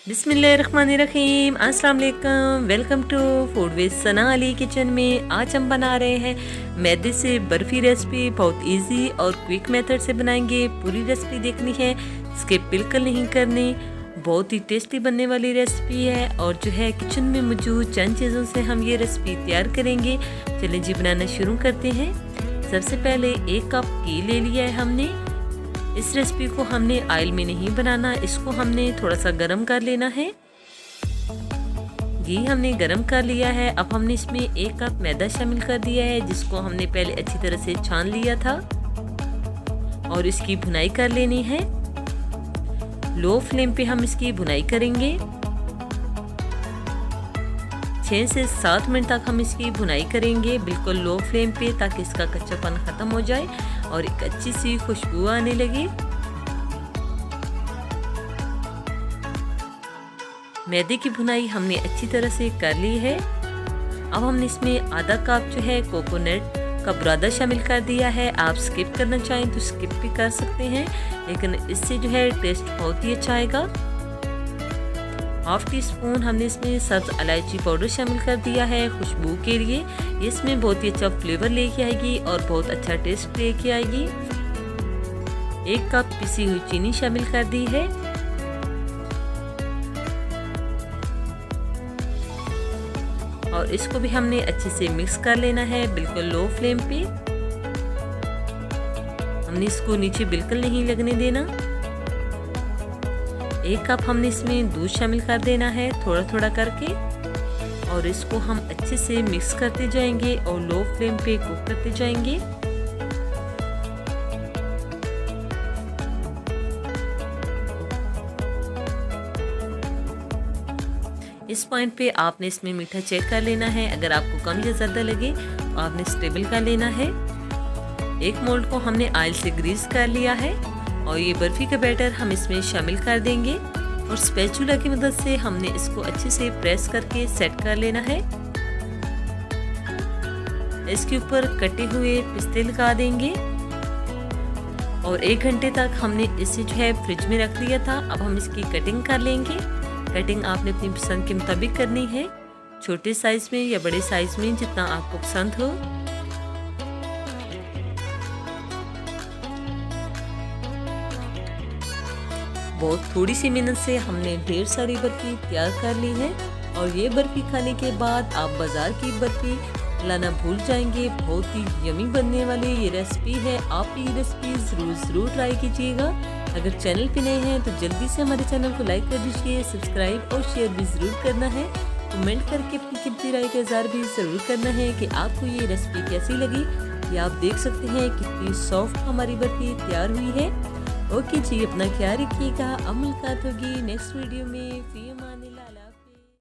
बिस्मिल्लाहिर्रहमानिर्रहीम, अस्सलाम वालेकुम। Welcome to food with Sana Ali kitchen में। आज हम बना रहे हैं मैदे से बर्फ़ी रेसिपी। बहुत इजी और क्विक मेथड से बनाएंगे। पूरी रेसिपी देखनी है, स्किप बिल्कुल नहीं करनी। बहुत ही टेस्टी बनने वाली रेसिपी है और जो है किचन में मौजूद चंद चीज़ों से हम ये रेसिपी तैयार करेंगे। चलें जी, बनाना शुरू करते हैं। सबसे पहले 1 कप घी ले लिया है हमने। इस रेसिपी को हमने ऑयल में नहीं बनाना, इसको हमने थोड़ा सा गरम कर लेना है। घी हमने गरम कर लिया है। अब हमने इसमें 1 कप मैदा शामिल कर दिया है, जिसको हमने पहले अच्छी तरह से छान लिया था और इसकी भुनाई कर लेनी है। लो फ्लेम पे हम इसकी भुनाई करेंगे। 6 से 7 मिनट तक हम इसकी भुनाई करेंगे, बिल्कुल लो फ्लेम पे, ताकि इसका कच्चापन ख़त्म हो जाए और एक अच्छी सी खुशबू आने लगे। मैदे की भुनाई हमने अच्छी तरह से कर ली है। अब हमने इसमें आधा कप जो है कोकोनट का बुरादा शामिल कर दिया है। आप स्किप करना चाहें तो स्किप भी कर सकते हैं, लेकिन इससे जो है टेस्ट बहुत ही अच्छा आएगा। हाफ टी स्पून हमने इसमें सब्ज इलायची पाउडर शामिल कर दिया है खुशबू के लिए। इसमें बहुत ही अच्छा फ्लेवर लेके आएगी और बहुत अच्छा टेस्ट लेके आएगी। 1 कप पिसी हुई चीनी शामिल कर दी है। और इसको भी हमने अच्छे से मिक्स कर लेना है, बिल्कुल लो फ्लेम पे। हमने इसको नीचे बिल्कुल नहीं लगने देना। 1 कप हमने इसमें दूध शामिल कर देना है, थोड़ा थोड़ा करके, और इसको हम अच्छे से मिक्स करते जाएंगे और लो फ्लेम पे कुक करते जाएंगे। इस पॉइंट पे आपने इसमें मीठा चेक कर लेना है। अगर आपको कम या ज़्यादा लगे तो आपने स्टेबल कर लेना है। एक मोल्ड को हमने ऑयल से ग्रीस कर लिया है और ये बर्फ़ी का बैटर हम इसमें शामिल कर देंगे और स्पैचुला की मदद से हमने इसको अच्छे से प्रेस करके सेट कर लेना है। इसके ऊपर कटे हुए पिस्ते लगा देंगे और 1 घंटे तक हमने इसे जो है फ्रिज में रख दिया था। अब हम इसकी कटिंग कर लेंगे। कटिंग आपने अपनी पसंद के मुताबिक करनी है, छोटे साइज में या बड़े साइज में, जितना आपको पसंद हो। बहुत थोड़ी सी मेहनत से हमने ढेर सारी बर्फ़ी तैयार कर ली है और ये बर्फ़ी खाने के बाद आप बाज़ार की बर्फ़ी लाना भूल जाएंगे। बहुत ही यमी बनने वाली ये रेसिपी है। आप ये रेसिपी ज़रूर ट्राई कीजिएगा। अगर चैनल पे नए हैं तो जल्दी से हमारे चैनल को लाइक कर दीजिए, सब्सक्राइब और शेयर भी ज़रूर करना है। कमेंट करके अपनी कीमती राय का इज़हार भी ज़रूर करना है कि आपको ये रेसिपी कैसी लगी। ये आप देख सकते हैं कितनी सॉफ्ट हमारी बर्फ़ी तैयार हुई है। ओके जी, अपना ख्याल रखिएगा। अब मुलाकात होगी नेक्स्ट वीडियो में।